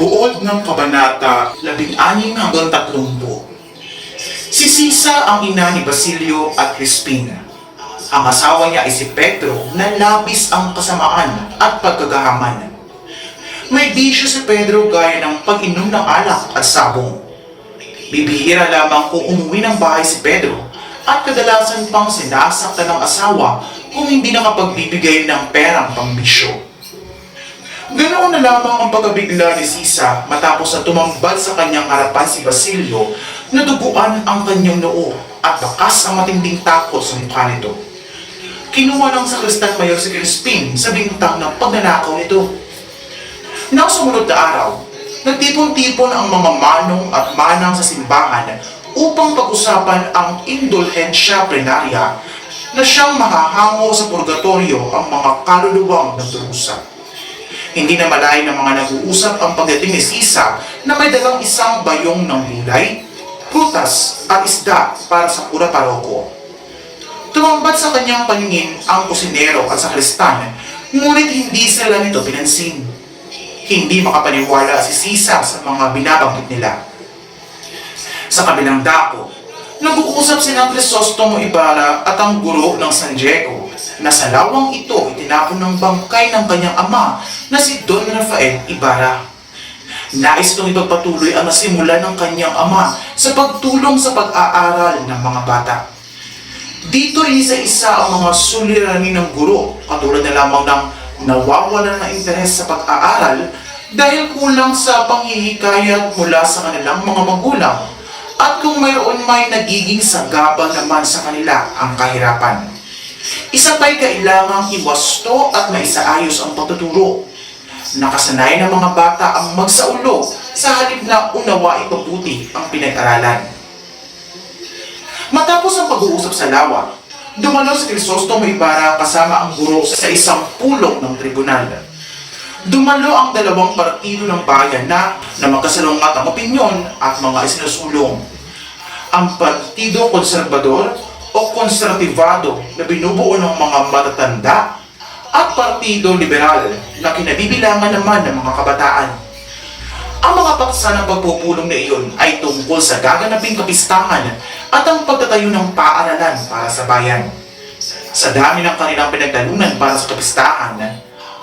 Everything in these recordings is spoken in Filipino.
Buod ng Kabanata 16 hanggang 30. Si Sisa ang ina ni Basilio at Crispina. Ang asawa niya ay si Pedro na labis ang kasamaan at pagkagahaman. May bisyo si Pedro gaya ng pag-inom ng alak at sabong. Bibihira lamang kung umuwi ng bahay si Pedro at kadalasan pang sinasaktan ng asawa kung hindi nakapagbibigay ng perang pangbisyo. Ganoon na lamang ang pagkabigla ni Sisa matapos na tumambad sa kanyang harapan si Basilio na duguan ang kanyang noo at bakas ang matinding takot sa mukha nito. Kinuha ng sakristan mayor si Crispin sa bintang ng pagnanakaw nito. Nang sumunod na araw, nagtipon-tipon ang mga manong at manang sa simbahan upang pag-usapan ang indulhensya plenarya na siyang mahahango sa purgatorio ang mga kaluluwang nagdurusa. Hindi na malayo ng mga nag-uusap ang pagdating ni Sisa na may dalang isang bayong ng gulay, prutas at isda para sa kura paroko. Tumambad sa kanyang paningin ang kusinero at sakristan, ngunit hindi sila nito pinansin. Hindi makapaniwala si Sisa sa mga binabanggit nila. Sa kabilang dako, nag-uusap sina Crisostomo Ibarra at ang guro ng San Diego na sa lawang ito itinapon ng bangkay ng kanyang ama na si Don Rafael Ibarra. Nais itong ipagpatuloy ang nasimula ng kanyang ama sa pagtulong sa pag-aaral ng mga bata. Dito isa-isa ang mga suliranin ng guro, katulad na lamang ng nawawala ng interes sa pag-aaral dahil kulang sa panghihikayat mula sa kanilang mga magulang at kung mayroon may nagiging sagabal naman sa kanila ang kahirapan. Isa pa'y kailangang iwasto at maisaayos ang pagtuturo. Nakasanay ng mga bata ang magsaulo sa halip na unawaing mabuti ang pinag-aralan. Matapos ang pag-uusap sa lawa, dumalo si Crisostomo Ibarra kasama ang guro sa isang pulong ng tribunal. Dumalo ang dalawang partido ng bayan na magkasalungat ang opinyon at mga isinusulong. Ang Partido Konserbador o Konservativado na binubuo ng mga matatanda at Partido Liberal na kinabibilangan naman ng mga kabataan. Ang mga paksa ng pagpupulong na iyon ay tungkol sa gaganaping kapistahan at ang pagtatayo ng paaralan para sa bayan. Sa dami ng kanilang pinagtalunan para sa kapistahan,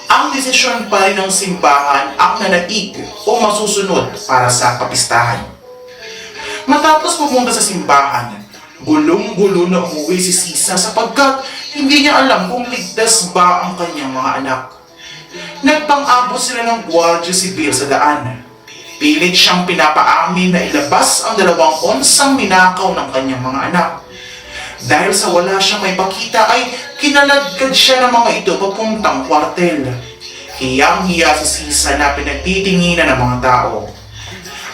ang desisyon pa rin ng simbahan ang nanaig o masusunod para sa kapistahan. Matapos pumunta sa simbahan, gulong-gulo na umuwi si Sisa sapagkat hindi niya alam kung ligtas ba ang kanyang mga anak. Nagpang-abot sila ng Guardia Civil sa daan. Pilit siyang pinapaamin na ilabas ang 2 onsang ninakaw ng kanyang mga anak. Dahil sa wala siyang may pakita ay kinaladkad siya ng mga ito papuntang kwartel. Hiyang-hiya si Sisa na pinagtitinginan ng mga tao.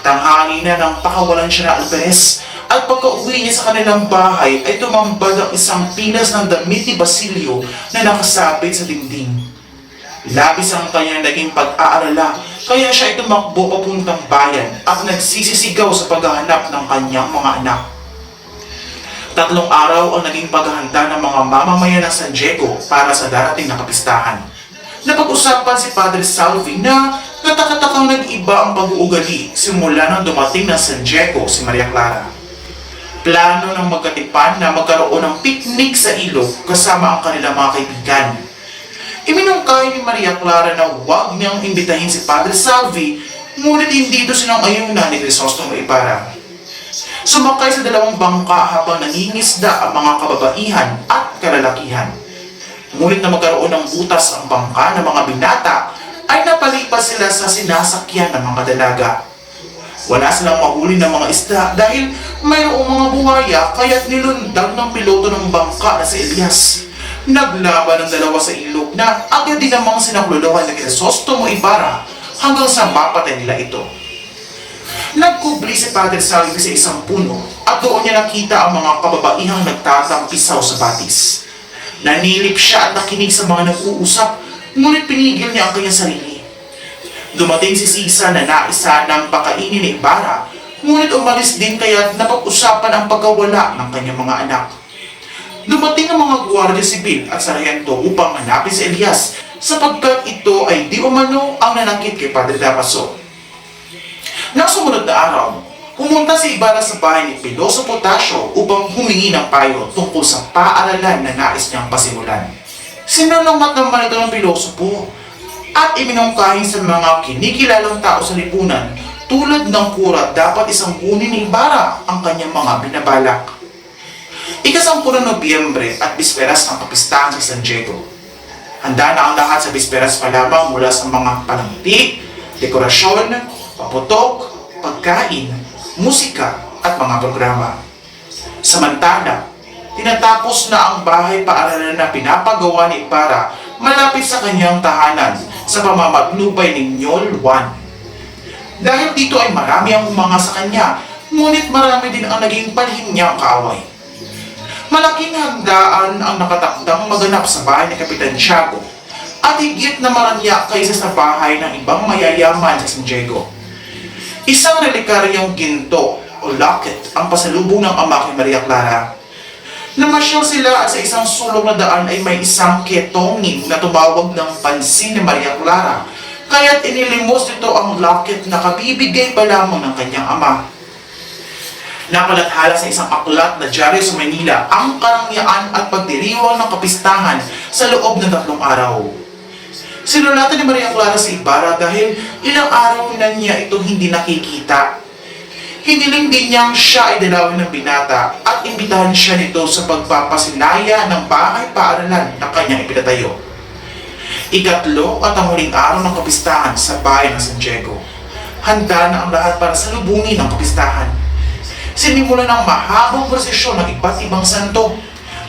Tanghali na nang pakawalan siya ng alperes at pagka-uwi niya sa kanilang bahay ay tumambad ang isang pilas ng damit ni Basilio na nakasabit sa dingding. Labis ang kanyang naging pag-aalala kaya siya ay tumakbo papuntang bayan at nagsisisigaw sa paghahanap ng kanyang mga anak. 3 araw ang naging paghahanda ng mga mamamayan ng San Diego para sa darating na kapistahan. Napag-usapan si Padre Salvi na natakatakang nag-iba ang pag-uugali simula nang dumating ng San Diego si Maria Clara. Plano ng magkatipan na magkaroon ng picnic sa ilog kasama ang kanilang mga kaibigan. Iminungkay ni Maria Clara na huwag niyang imbitahin si Padre Salvi, ngunit hindi ito sinang-ayunan ni Crisostomo Ibarra. Sumakay sa 2 bangka habang nangingisda ang mga kababaihan at kalalakihan. Ngunit na magkaroon ng butas ang bangka ng mga binata, ay napalipas sila sa sinasakyan ng mga dalaga. Wala silang mahuli ng mga isda dahil mayroong mga buhaya kaya't nilundag ng piloto ng bangka na si Elias. Naglaban ng 2 sa ilog na agad din namang sinakluluhan ni Crisostomo Ibarra hanggang sa mapatay nila ito. Nagkubli si Padre Salvi sa isang puno at doon niya nakita ang mga kababaihang nagtatampisaw sa batis. Nanilip siya at nakinig sa mga nag-uusap, ngunit pinigil niya ang kanyang sarili. Dumating si Sisa na naisa ng pakainin ni Ibarra, ngunit umalis din kaya't napag-usapan ang pagkawala ng kanyang mga anak. Dumating ang mga Guardia Civil at Sargento upang hanapin si Elias sapagkat ito ay di umano ang nanakit kay Padre Damaso. Nang sumunod na araw, pumunta si Ibarra sa bahay ni Piloso Potasio upang humingi ng payo tungkol sa paaralan na nais niyang pasimulan. Sinalamat naman ito ng Piloso po at iminungkahin sa mga kinikilalang tao sa lipunan tulad ng kura dapat isang kunin ni Ibarra ang kanyang mga binabalak. Ika-10 Nobyembre at bisperas ng kapistahan sa San Diego. Handa na ang lahat sa bisperas pa lamang mula sa mga panangti, dekorasyon, paputok, pagkain, musika at mga programa. Samantala, tinatapos na ang bahay paaralan na pinapagawa ni Ibarra malapit sa kanyang tahanan sa pamamagnubay ni Ñol Juan. Dahil dito ay marami ang humanga sa kanya, ngunit marami din ang naging palihim niyang kaaway. Malaking handaan ang nakatakdang maganap sa bahay ni Kapitan Tiago at higit na maranya kaysa sa bahay ng ibang mayayaman sa San Diego. Isang relikaryong ginto o locket ang pasalubong ng ama kay Maria Clara. Namasyal sila at sa isang sulong na daan ay may isang ketongin na tumawag ng pansin ni Maria Clara, kaya't inilimos nito ang locket na kabibigay pa lamang ng kanyang ama. Napalathala sa isang aklat na dyaryo sa Manila ang karangyaan at pagdiriwang ng kapistahan sa loob ng 3 araw. Sinulatan ni Maria Clara sa Ibarra dahil ilang araw na niya ito hindi nakikita. Hiniling din niyang siya ay dalawin ng binata at imbitahan siya nito sa pagpapasilaya ng bahay paaralan na kanyang ipinatayo. Ika-3 at ang huling araw ng kapistahan sa bayan ng San Diego. Handa na ang lahat para salubungin ang kapistahan. Sinimulan ng mahabang prosesyon ng iba't ibang santo.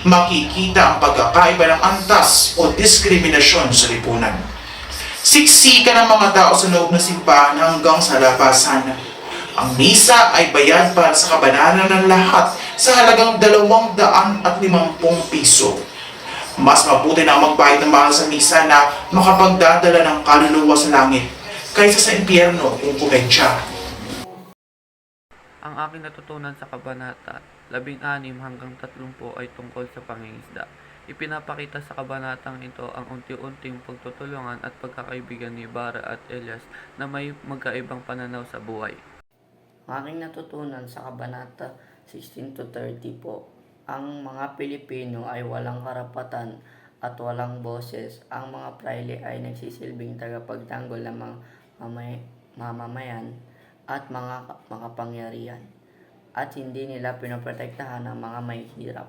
Makikita ang pagkakaiba ng antas o diskriminasyon sa lipunan. Siksikan ng mga tao sa loob ng simbahan hanggang sa labasan. Ang misa ay bayad para sa kabanalan ng lahat sa halagang 250 piso. Mas mabuti na magbayad ng mahal sa misa na makapagdadala ng kaluluwa sa langit kaysa sa impyerno kung kumensya. Ang aking natutunan sa Kabanata 16 hanggang 30 ay tungkol sa pangingisda. Ipinapakita sa kabanatang ito ang unti-unting pagtutulungan at pagkakaibigan ni Ibarra at Elias na may magkaibang pananaw sa buhay. Ang aking natutunan sa Kabanata 16 to 30 po, ang mga Pilipino ay walang karapatan at walang boses. Ang mga praile ay nagsisilbing tagapagtanggol ng mga mamamayan at mga makapangyarihan at hindi nila pinoprotektahan ang mga mahihirap.